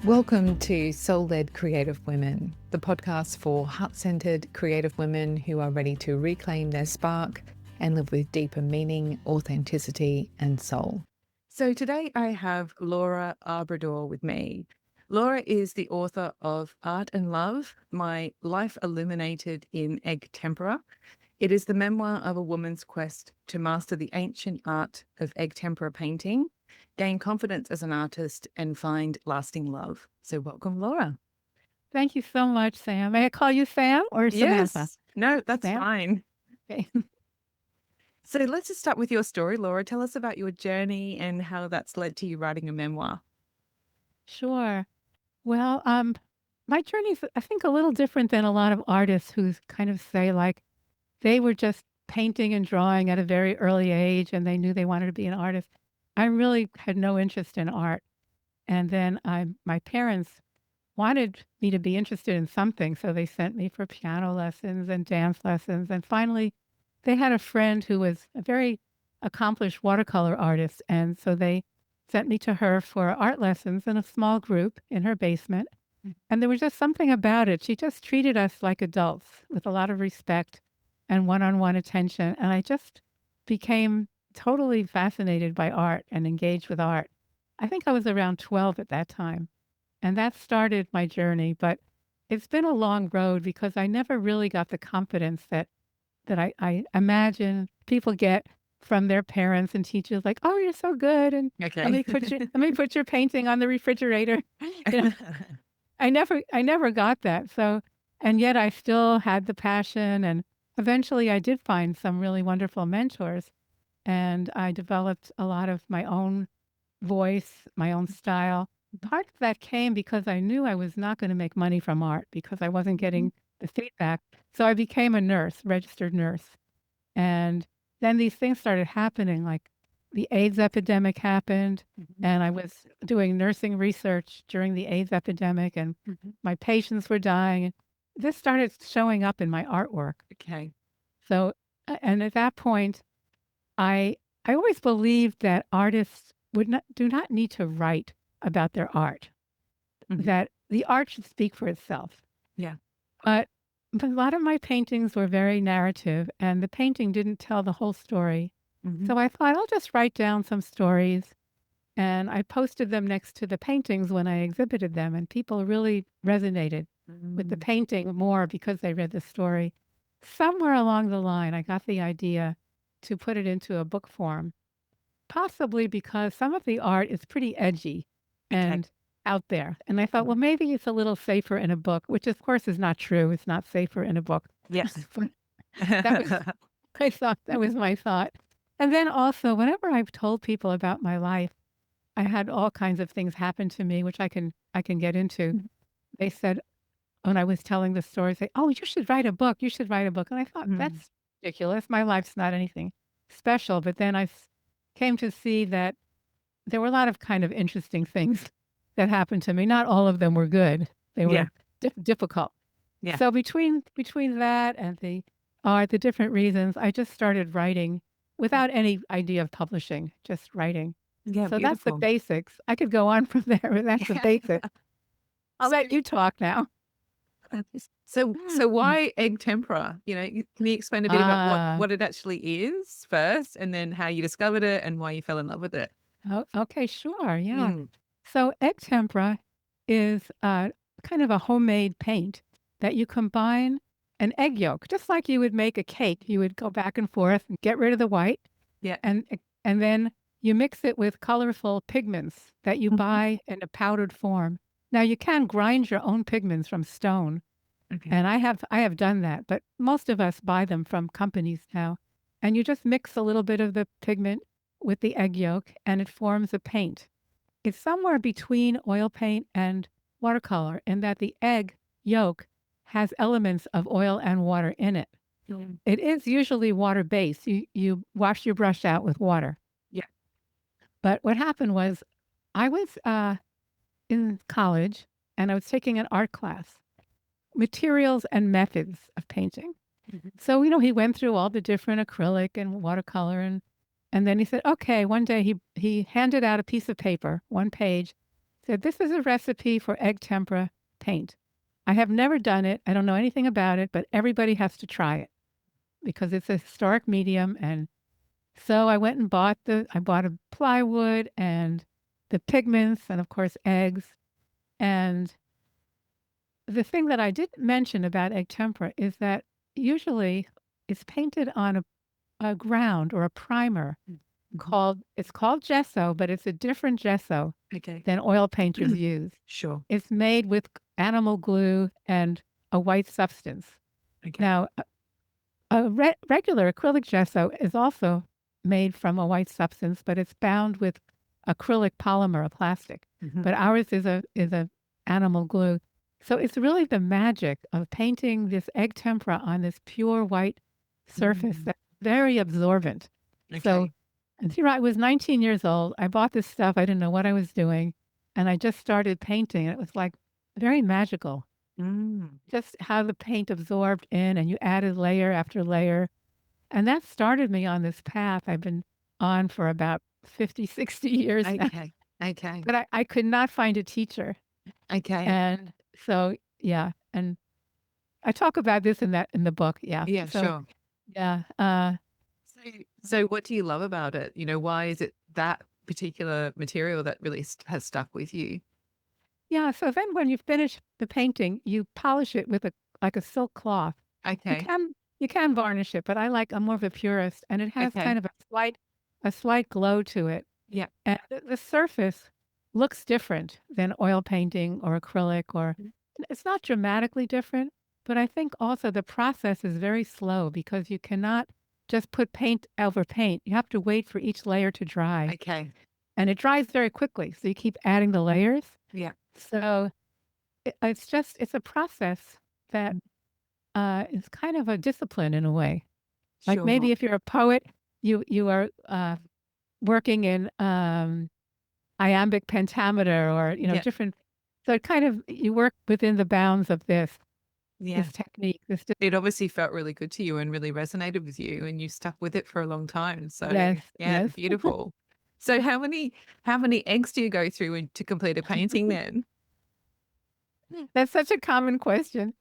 Welcome to Soul-Led Creative Women, the podcast for heart-centered creative women who are ready to reclaim their spark and live with deeper meaning, authenticity, and soul. So today I have Lora Arbrador with me. Lora is the author of Art and Love, My Life Illuminated in Egg Tempera. It is the memoir of a woman's quest to master the ancient art of egg tempera painting, gain confidence as an artist, and find lasting love. So welcome, Laura. Thank you so much, Sam. May I call you Sam or Samantha? Yes. No, that's Sam? fine. Okay. So let's just start with your story, Laura. Tell us about your journey and how that's led to you writing a memoir. Sure. Well, my journey's, I think, a little different than a lot of artists who kind of say like they were just painting and drawing at a very early age and they knew they wanted to be an artist. I really had no interest in art. And then my parents wanted me to be interested in something, so they sent me for piano lessons and dance lessons. And finally, they had a friend who was a very accomplished watercolor artist, and so they sent me to her for art lessons in a small group in her basement. And there was just something about it. She just treated us like adults with a lot of respect and one-on-one attention. And I just became totally fascinated by art and engaged with art. I think I was around 12 at that time. And that started my journey, but it's been a long road because I never really got the confidence that I imagine people get from their parents and teachers, like, "Oh, you're so good, and Okay. let me put your painting on the refrigerator." You know, I never got that. So, and yet I still had the passion, and eventually I did find some really wonderful mentors, and I developed a lot of my own voice, my own style. Part of that came because I knew I was not going to make money from art because I wasn't getting the feedback. So I became a nurse, registered nurse. And then these things started happening, like the AIDS epidemic happened, and I was doing nursing research during the AIDS epidemic, and my patients were dying. And this started showing up in my artwork. Okay. So, and at that point, I I always believed that artists do not need to write about their art, Mhm. that the art should speak for itself. Yeah. But a lot of my paintings were very narrative, and the painting didn't tell the whole story. Mhm. So I thought I'll just write down some stories, and I posted them next to the paintings when I exhibited them, and people really resonated with the Mm. painting more because they read the story. Somewhere along the line, I got the idea to put it into a book form. Possibly because some of the art is pretty edgy Okay. and out there. And I thought, well, maybe it's a little safer in a book, which of course is not true. It's not safer in a book. Yes. But that was, I thought that was my thought. And then also, whenever I've told people about my life, I had all kinds of things happen to me, which I can get into. They said when I was telling the story, say, "Oh, you should write a book. You should write a book." And I thought Mm. that's ridiculous. My life's not anything special. But then came to see that there were a lot of kind of interesting things that happened to me. Not all of them were good. They Yeah. were difficult. Yeah. So between that and the art, the different reasons, I just started writing without any idea of publishing, just writing. Yeah. So that's the Beautiful. basics. I could go on from there, but that's the basics. I'll So let you talk now. So why egg tempera? Can you explain a bit about what Ah, what it actually is first, and then how you discovered it and why you fell in love with it? okay, sure, yeah. Mm. So egg tempera is kind of a homemade paint that you combine an egg yolk, just like you would make a cake. You would go back and forth and get rid of the white, Yeah. and then you mix it with colorful pigments that you Mhm. buy in a powdered form. Now you can grind your own pigments from stone, Okay. and I have done that, but most of us buy them from companies now. And you just mix a little bit of the pigment with the egg yolk, and it forms a paint. It's somewhere between oil paint and watercolor in that the egg yolk has elements of oil and water in it. Mm. It is usually water-based. You wash your brush out with water. Yeah. But what happened was I was in college and I was taking an art class, materials and methods of painting. Mhm. So, he went through all the different acrylic and watercolor and then he said, "Okay," one day he handed out a piece of paper, one page, said, "This is a recipe for egg tempera paint." I have never done it. I don't know anything about it, but everybody has to try it because it's a historic medium. And so I went and I bought a plywood and the pigments and of course eggs. And the thing that I didn't mention about egg tempera is that usually it's painted on a ground or a primer it's called gesso, but it's a different gesso Okay. than oil painters use. Sure. It's made with animal glue and a white substance. Okay. Now, regular acrylic gesso is also made from a white substance, but it's bound with acrylic polymer, a plastic. But ours is a animal glue. So it's really the magic of painting this egg tempera on this pure white surface that's very absorbent. Okay. So, and here I was 19 years old. I bought this stuff. I didn't know what I was doing. And I just started painting. And it was like very magical. Just how the paint absorbed in and you added layer after layer. And that started me on this path I've been on for about 50, 60 years now. Okay. Okay. But I could not find a teacher. Okay. And so, yeah. And I talk about this in the book. Yeah. Yeah, So, sure. yeah. So what do you love about it? Why is it that particular material that really has stuck with you? Yeah. So then when you finish the painting, you polish it with like a silk cloth. You Okay. can you can varnish it, but I'm more of a purist, and it has Okay. kind of a slight glow to it. Yeah. And the surface looks different than oil painting or acrylic, or it's not dramatically different, but I think also the process is very slow because you cannot just put paint over paint. You have to wait for each layer to dry. Okay. And it dries very quickly, so you keep adding the layers. Yeah. So it's a process that is kind of a discipline in a way. Like Sure. maybe if you're a poet, you are working in iambic pentameter or Yeah. different. So it kind of you work within the bounds of this Yeah. technique. It obviously felt really good to you and really resonated with you, and you stuck with it for a long time. So Yes, yeah, yes. beautiful. So how many eggs do you go through to complete a painting then? That's such a common question.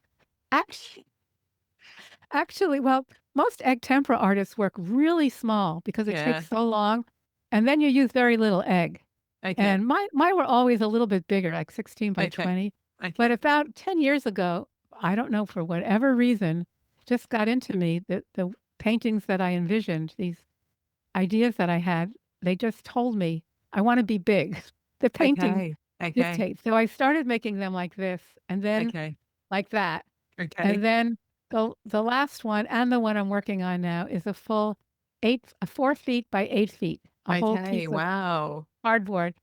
Actually, well, most egg tempera artists work really small because it Yeah. takes so long, and then you use very little egg. Okay. And mine were always a little bit bigger, like 16 by Okay. 20. Okay. But about 10 years ago, I don't know, for whatever reason, just got into me that the paintings that I envisioned, these ideas that I had, they just told me, I want to be big. The painting Okay. dictates. So I started making them like this, and then Okay. like that. Okay. And then the last one and the one I'm working on now is a full 4 feet by 8 feet, a whole Okay. piece of Wow. cardboard.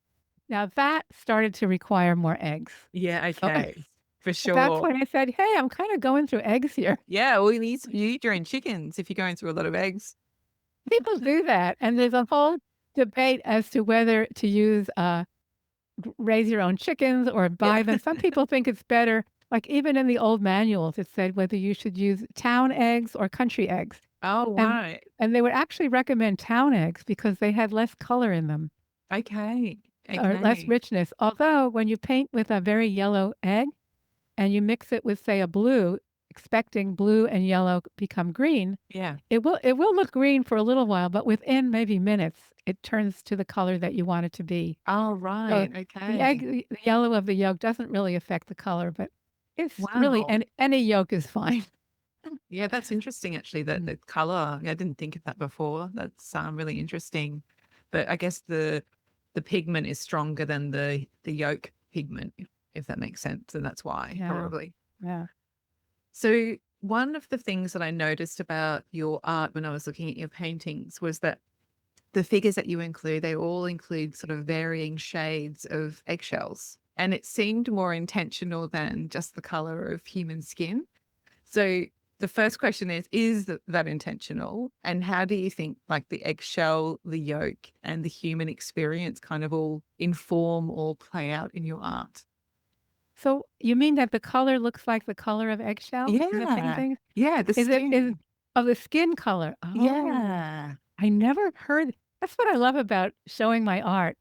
Now that started to require more eggs. Yeah. So Okay. For that's sure. when I said, hey, I'm kind of going through eggs here. Yeah. Well, you eat your own chickens if you're going through a lot of eggs. People do that. And there's a whole debate as to whether to use raise your own chickens or buy them. Some people think it's better. Like even in the old manuals, it said whether you should use town eggs or country eggs. Oh, And right. and they would actually recommend town eggs because they had less color in them Okay. or less Okay. richness. Although when you paint with a very yellow egg and you mix it with, say, a blue, expecting blue and yellow become green, Yeah. it will look green for a little while, but within maybe minutes, it turns to the color that you want it to be. Oh, So right. the Okay. egg, the yellow of the yolk doesn't really affect the color, but it's really Wow. any yolk is fine. Yeah, that's interesting actually, that the color. I didn't think of that before. That's really interesting. But I guess the pigment is stronger than the yolk pigment, if that makes sense. And that's why, Yeah. probably. Yeah. So one of the things that I noticed about your art when I was looking at your paintings was that the figures that you include, they all include sort of varying shades of eggshells. And it seemed more intentional than just the color of human skin. So the first question is that intentional? And how do you think like the eggshell, the yolk, and the human experience kind of all inform or play out in your art? So you mean that the color looks like the color of eggshell in the Yeah. painting? Yeah, the Is skin. the skin color? Oh, Yeah. I never heard. That's what I love about showing my art.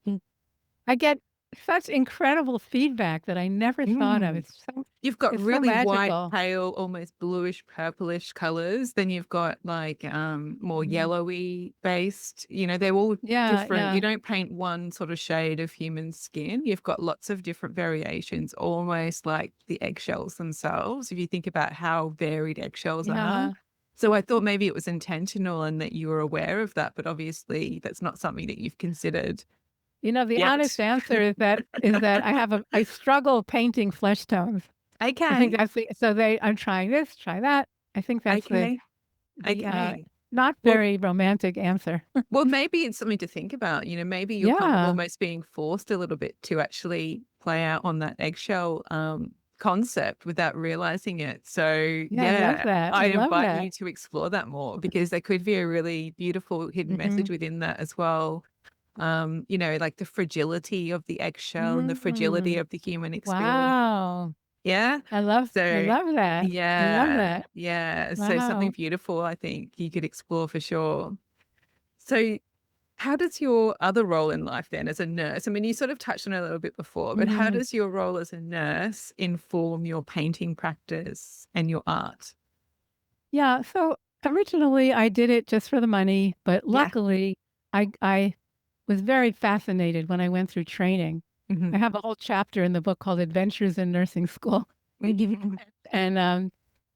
I get such incredible feedback that I never thought of. Mm. So You've got it's so really white, magical. pale, almost bluish, purplish colors. Then you've got like more Mhm. yellowy based. They're all Yeah, different. You yeah, don't paint one sort of shade of human skin. You've got lots of different variations, almost like the eggshells themselves, if you think about how varied eggshells are. yeah. So I thought maybe it was intentional and that you were aware of that, but obviously that's not something that you've considered The honest yet. answer is that I struggle painting flesh tones. I think Okay. that's I'm trying this, try that. I think that's Okay. the Okay. not Well, very romantic answer. Well, maybe it's something to think about. Maybe you're kind of Yeah. almost being forced a little bit to actually play out on that eggshell concept without realizing it. So, Yeah, I love yeah, that. I I love invite that. you to explore that more because there could be a really beautiful hidden message Mhm. within that as well. Like the fragility of the eggshell and the fragility Mm. of the human experience. Wow. Yeah. I So, love that. I love yeah, that. yeah. So, something Wow. beautiful, I think you could explore for sure. So, how does your other role in life then as a nurse? I mean, you sort of touched on it a little bit before, but how Mhm. does your role as a nurse inform your painting practice and your art? Yeah, so originally I did it just for the money, but Yeah. luckily I was very fascinated when I went through training. Mhm. I have a whole chapter in the book called Adventures in Nursing School. And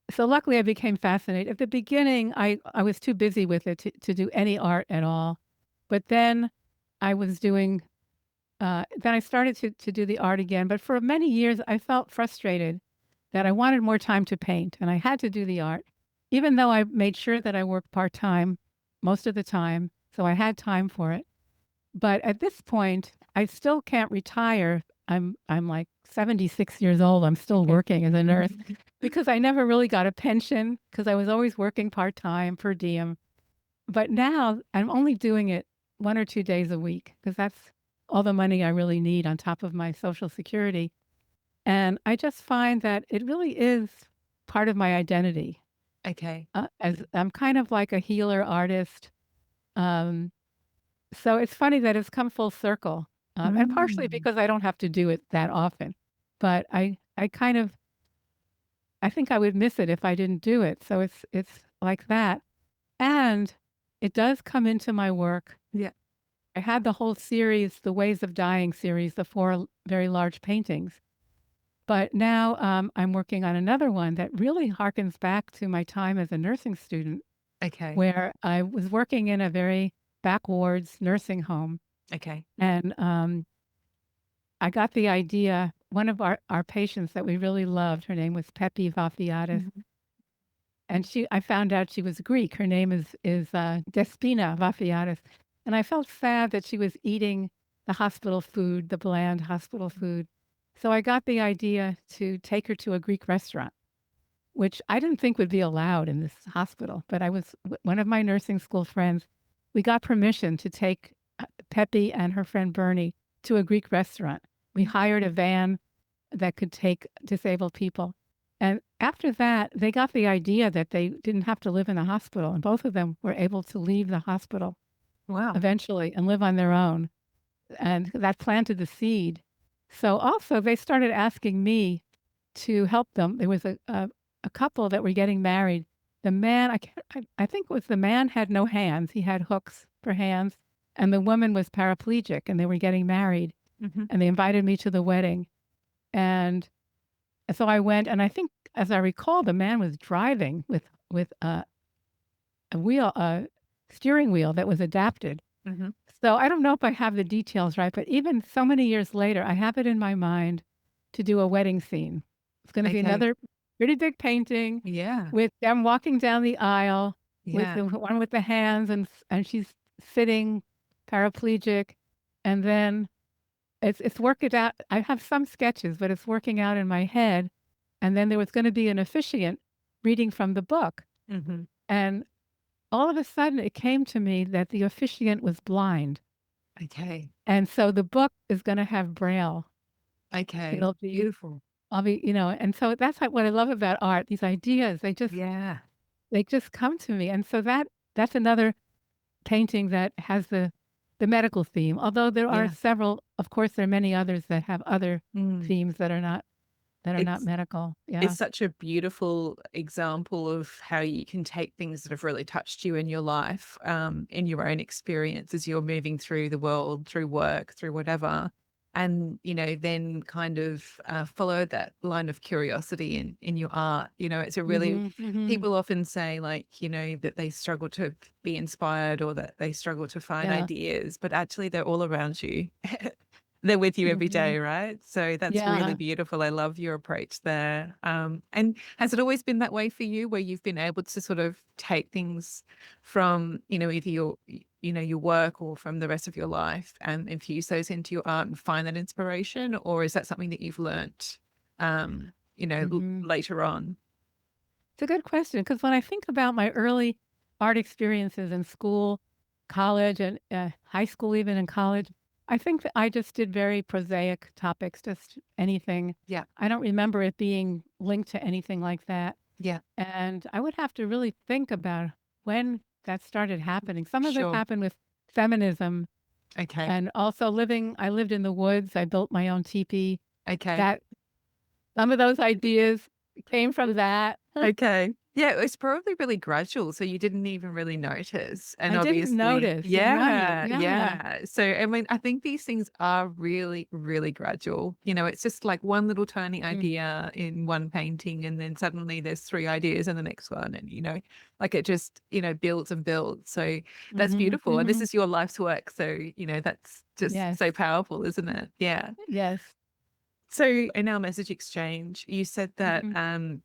so luckily I became fascinated. At the beginning, I was too busy with it to do any art at all. But then I was doing, then I started to do the art again. But for many years, I felt frustrated that I wanted more time to paint and I had to do the art, even though I made sure that I worked part time most of the time. So I had time for it. But at this point, I still can't retire. I'm like 76 years old. I'm still Okay. working as a nurse because I never really got a pension because I was always working part-time per diem. But now I'm only doing it 1 or 2 days a week because that's all the money I really need on top of my Social Security. And I just find that it really is part of my identity. Okay. As I'm kind of like a healer artist. Um, So it's funny that it's come full circle, and partially Mm. because I don't have to do it that often, but I kind of I think I would miss it if I didn't do it. So it's like that, and it does come into my work. Yeah. I had the whole series, the Ways of Dying series, the very large paintings, but now I'm working on another one that really harkens back to my time as a nursing student, Okay. where I was working in a very backwards nursing home, Okay. and I got the idea. One of our patients that we really loved, her name was Pepi Vafiatis, Mhm. and I found out she was Greek. Her name is Despina Vafiatis, and I felt sad that she was eating the hospital food, the bland hospital food. So I got the idea to take her to a Greek restaurant, which I didn't think would be allowed in this hospital. But one of my nursing school friends. We got permission to take Pepi and her friend Bernie to a Greek restaurant. We hired a van that could take disabled people. And after that, they got the idea that they didn't have to live in a hospital. And both of them were able to leave the hospital Wow. eventually and live on their own. And that planted the seed. So also, they started asking me to help them. There was a couple that were getting married. The man, I think it was the man had no hands. He had hooks for hands. And the woman was paraplegic and they were getting married. Mhm. And they invited me to the wedding. And so I went, and I think, as I recall, the man was driving with a wheel, a steering wheel that was adapted. Mhm. So I don't know if I have the details right, but even so many years later, I have it in my mind to do a wedding scene. It's going to be Okay. another pretty big painting Yeah. with them walking down the aisle with Yeah. the one with the hands, and she's sitting paraplegic, and then it's working out. I have some sketches, but it's working out in my head. And then there was going to be an officiant reading from the book. Mhm. And all of a sudden it came to me that the officiant was blind. Okay. And so the book is going to have braille. Okay. It'll be, Beautiful. I'll be, and so that's what I love about art. These ideas, Yeah. they just come to me. And so that's another painting that has the medical theme, although there are Yeah. several, of course, there are many others that have other Mm. themes that are not It's medical. it's Yeah. such a beautiful example of how you can take things that have really touched you in your life, in your own experience as you're moving through the world, through work, through whatever, and then kind of follow that line of curiosity in your art. It's a really Mhm. Mhm. people often say like that they struggle to be inspired or that they struggle to find Yeah. ideas, but actually they're all around you. They're with you every Mhm. day, right? So that's really Yeah. beautiful. I love your approach there. And has it always been that way for you, where you've been able to sort of take things from, either your work or from the rest of your life and infuse those into your art and find that inspiration? Or is that something that you've learnt, Mhm. later on? It's a good question because when I think about my early art experiences in school, college, and high school, even in college, I think that I just did very prosaic topics, just anything. Yeah. I don't remember it being linked to anything like that. Yeah. And I would have to really think about when that started happening. Some of it Sure. happened with feminism Okay. and also I lived in the woods. I built my own teepee. Okay. That some of those ideas came from that. Okay. Yeah, it's probably really gradual, so you didn't even really notice. And I didn't obviously, notice. Right. yeah, Yeah. yeah. So, I mean, I think these things are really, really gradual. It's just like one little tiny Mm. idea in one painting, and then suddenly there's three ideas in the next one. And, like it just, builds and builds. So that's Mhm. beautiful. And this Mhm. is your life's work. So, that's just Yes. so powerful, isn't it? Yeah. Yes. So in our message exchange, you said that, Mhm.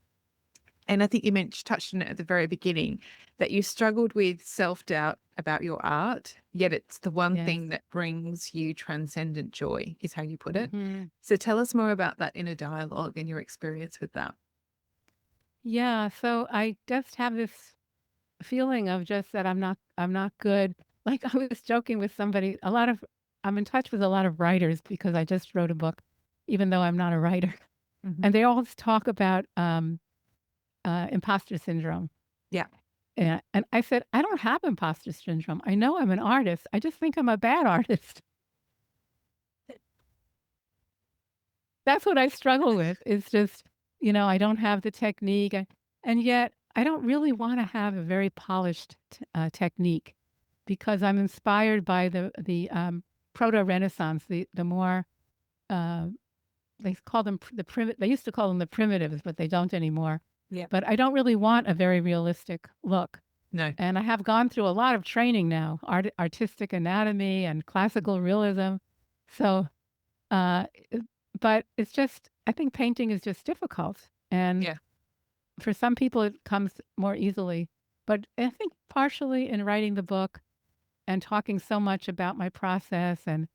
and I think you touched on it at the very beginning, that you struggled with self-doubt about your art, yet it's the one Yes. thing that brings you transcendent joy, is how you put it. Mhm. So tell us more about that inner dialogue and your experience with that. Yeah, so I just have this feeling of just that I'm not good. Like I was joking with somebody, I'm in touch with a lot of writers because I just wrote a book, even though I'm not a writer. Mhm. And they always talk about imposter syndrome. Yeah. And I said, I don't have imposter syndrome. I know I'm an artist. I just think I'm a bad artist. That's what I struggle with. It's just, I don't have the technique. And yet, I don't really want to have a very polished technique because I'm inspired by the proto Renaissance, the more uh, they call them they used to call them the primitives, but they don't anymore. Yeah. But I don't really want a very realistic look. No. And I have gone through a lot of training now, artistic anatomy and classical realism. So, uh, but it's just, I think painting is just difficult. And Yeah. for some people, it comes more easily. But I think partially in writing the book and talking so much about my process, and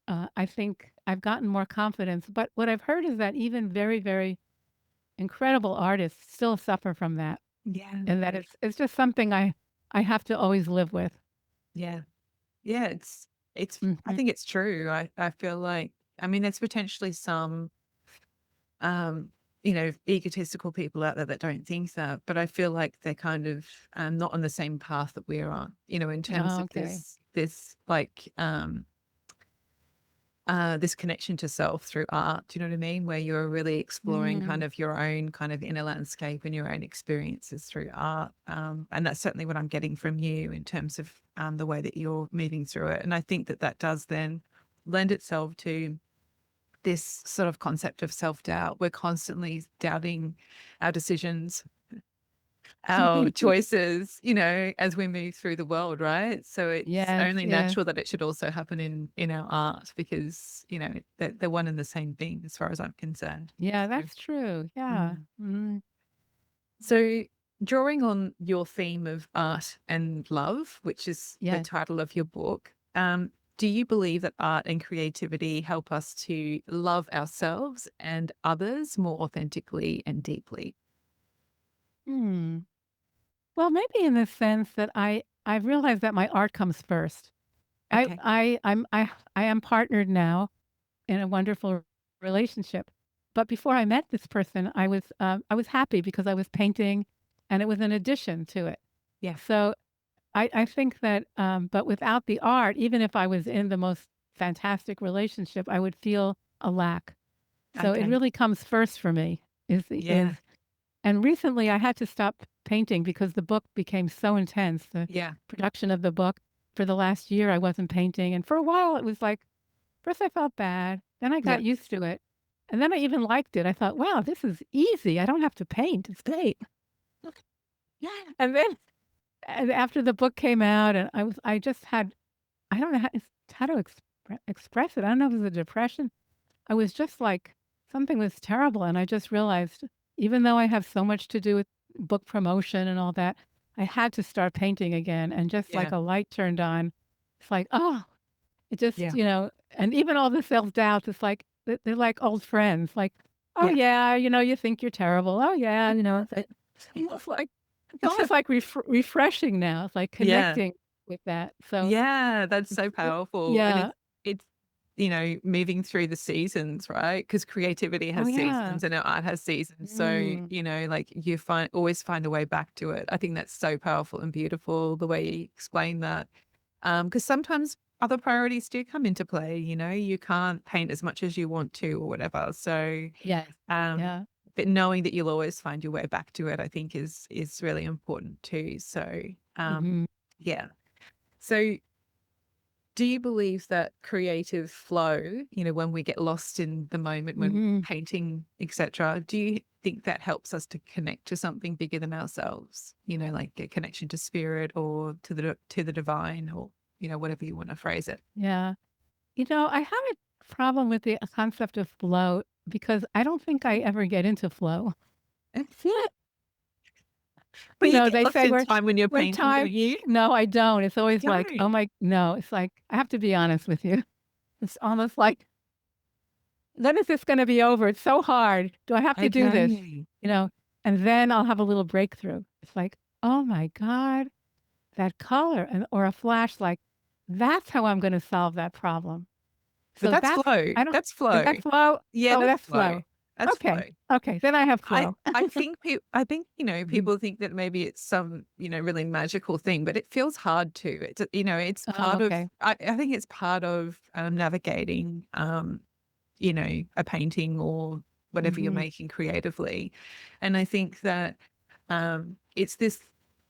I think I've gotten more confidence. But what I've heard is that even very, very incredible artists still suffer from that, Yeah. and that it's just something I have to always live with. Yeah. Yeah. I Hmm. think it's true. I feel like, I mean, there's potentially some, um, egotistical people out there that don't think that, but I feel like they're kind of not on the same path that we're on, in terms Oh, of okay. this like this connection to self through art. Do you know what I mean? Where you're really exploring kind Mm. of your own kind of inner landscape and your own experiences through art. And that's certainly what I'm getting from you in terms of the way that you're moving through it. And I think that that does then lend itself to this sort of concept of self-doubt. We're constantly doubting our decisions, our choices, as we move through the world, right? So it's Yes, only yes. natural that it should also happen in our art because, they're one and the same thing as far as I'm concerned. Yeah, So, that's true. Yeah. mm. Mm. So drawing on your theme of art and love, which is the Yes. title of your book, do you believe that art and creativity help us to love ourselves and others more authentically and deeply? Hmm. Well, maybe in the sense that I've realized that my art comes first. Okay. I am partnered now in a wonderful relationship. But before I met this person, I was happy because I was painting, and it was an addition to it. Yeah. So I think that, but without the art, even if I was in the most fantastic relationship, I would feel a lack. So it Okay. really comes first for me is Yeah. and recently I had to stop painting because the book became so intense, the Yeah. production of the book. For the last year, I wasn't painting. And for a while, it was like, first I felt bad. Then I Yeah. got used to it. And then I even liked it. I thought, wow, this is easy. I don't have to paint. It's paint. Yeah. And then and after the book came out, and I just had, I don't know how to express it. I don't know if it was a depression. I was just like, something was terrible. And I just realized, even though I have so much to do with book promotion and all that, I had to start painting again. And just like Yeah. a light turned on, it's like, oh, it just, Yeah. and even all the self doubts, it's like, they're like old friends. Like, oh, Yeah. yeah, you think you're terrible. Oh, yeah. It's almost like refreshing now. It's like Yeah. connecting with that. So, Yeah, that's so it's powerful, and yeah. it's, moving through the seasons, right? Because creativity Oh, has yeah. seasons and our art has seasons, so, Mm. like, you always find a way back to it. I think that's so powerful and beautiful the way you explain that. Because sometimes other priorities do come into play, you can't paint as much as you want to or whatever, so, Yes. um, Yeah. but knowing that you'll always find your way back to it, I think is really important too, so, um, Mhm. yeah. So do you believe that creative flow, when we get lost in the moment when Mhm. painting, etc., do you think that helps us to connect to something bigger than ourselves? Like a connection to spirit or to the divine, or whatever you want to phrase it. Yeah. I have a problem with the concept of flow because I don't think I ever get into flow. But you get They lost say in time when you're we're painting, time. don't you? No, I don't. It's You always like, oh don't. my, no, it's like, I have to be honest with you. It's almost like, when is this going to be over? It's so hard. Do I have to do this? Okay. You know, and then I'll have a little breakthrough. It's like, oh my God, that color or a flash, like, that's how I'm going to solve that problem. But So that's that's, flow. I don't, That's is flow. that flow? Yeah, Oh, that's that's flow. flow. That's flow. Okay. Okay. Then I have I flow. I think Mhm. people think that maybe it's some, really magical thing, but it feels hard to. It's Oh, part of, okay. I think it's part of navigating, a painting or whatever you're Hmm. making creatively. And I think that it's this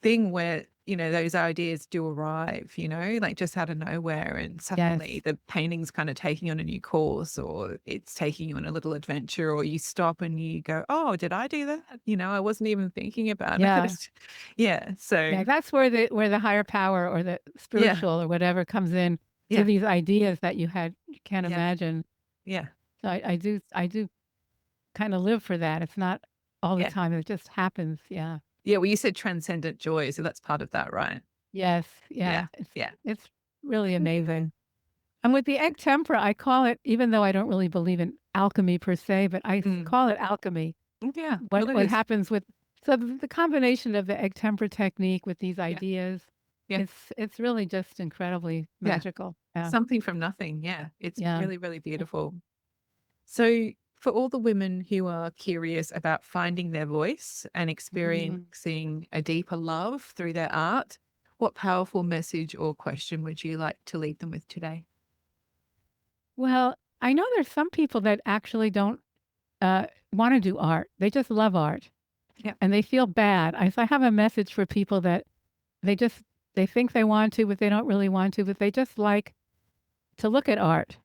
thing where, those ideas do arrive, like just out of nowhere. And suddenly Yes. the painting's kind of taking on a new course, or it's taking you on a little adventure, or you stop and you go, oh, did I do that? I wasn't even thinking about Yeah. it. Yeah. So, Yeah. That's where the higher power or the yeah. spiritual or whatever comes in to Yeah. these ideas that you can't Yeah. imagine. Yeah. So I do kind of live for that. It's not all the Yeah. time. It just happens. Yeah. Yeah. Well, you said transcendent joy. So that's part of that, right? Yes. Yeah. Yeah. Yeah. It's really amazing. And with the egg tempera, I call it, even though I don't really believe in alchemy per se, but Mm. call it alchemy. Yeah. What Well, it what is. happens with so the combination of the egg tempera technique with these Yeah. ideas, Yeah. it's really just incredibly Yeah. magical. Yeah. Something from nothing. Yeah. It's Yeah. really, really beautiful. So, for all the women who are curious about finding their voice and Mhm. experiencing a deeper love through their art, what powerful message or question would you like to leave them with today? Well, I know there's some people that actually don't want to do art. They just love art Yeah. and they feel bad. So I have a message for people that they just they think they want to, but they don't really want to, but they just like to look at art.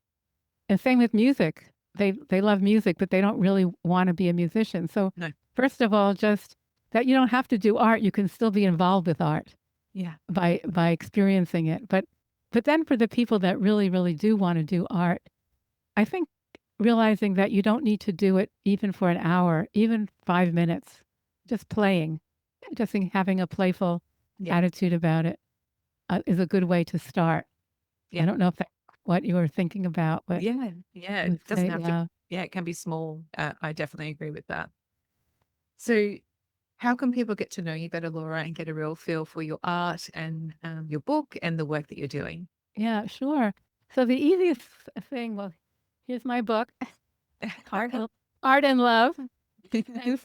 And same with music. They love music, but they don't really want to be a musician. So No. first of all, just that you don't have to do art. You can still be involved with art Yeah. by experiencing it. But then for the people that really, really do want to do art, I think realizing that you don't need to do it even for an hour, even 5 minutes, just playing, just having a playful Yeah. attitude about it is a good way to start. I Yeah. don't know if that's what you were thinking about, but Yeah. Yeah. I would It doesn't say, have to, yeah. yeah, it can be small. I definitely agree with that. So, how can people get to know you better, Laura, and get a real feel for your art and your book and the work that you're doing? Yeah, sure. So the easiest thing, well, here's my book, Art, Art and Love.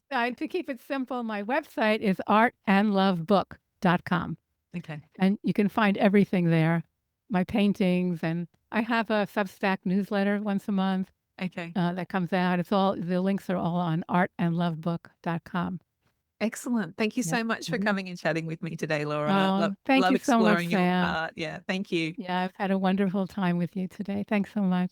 And to keep it simple, my website is artandlovebook.com. Okay. And you can find everything there, my paintings, and I have a Substack newsletter once a month Okay. that comes out. The links are all on artandlovebook.com. Excellent. Thank you Yeah. so much for Mhm. coming and chatting with me today, Laura. Oh, thank Love you so much, exploring your Sam. art. Yeah, thank you. Yeah, I've had a wonderful time with you today. Thanks so much.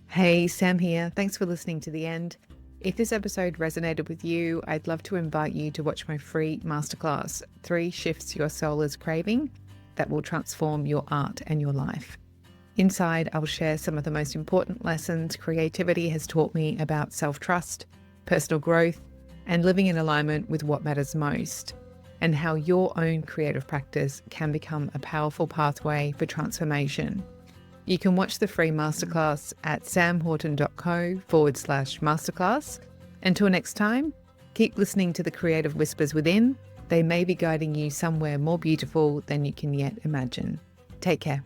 Hey, Sam here. Thanks for listening to the end. If this episode resonated with you, I'd love to invite you to watch my free masterclass, 3 Shifts Your Soul is Craving, that will transform your art and your life. Inside, I'll share some of the most important lessons creativity has taught me about self-trust, personal growth, and living in alignment with what matters most, and how your own creative practice can become a powerful pathway for transformation. You can watch the free masterclass at samhorton.co/masterclass. Until next time, keep listening to the creative whispers within. They may be guiding you somewhere more beautiful than you can yet imagine. Take care.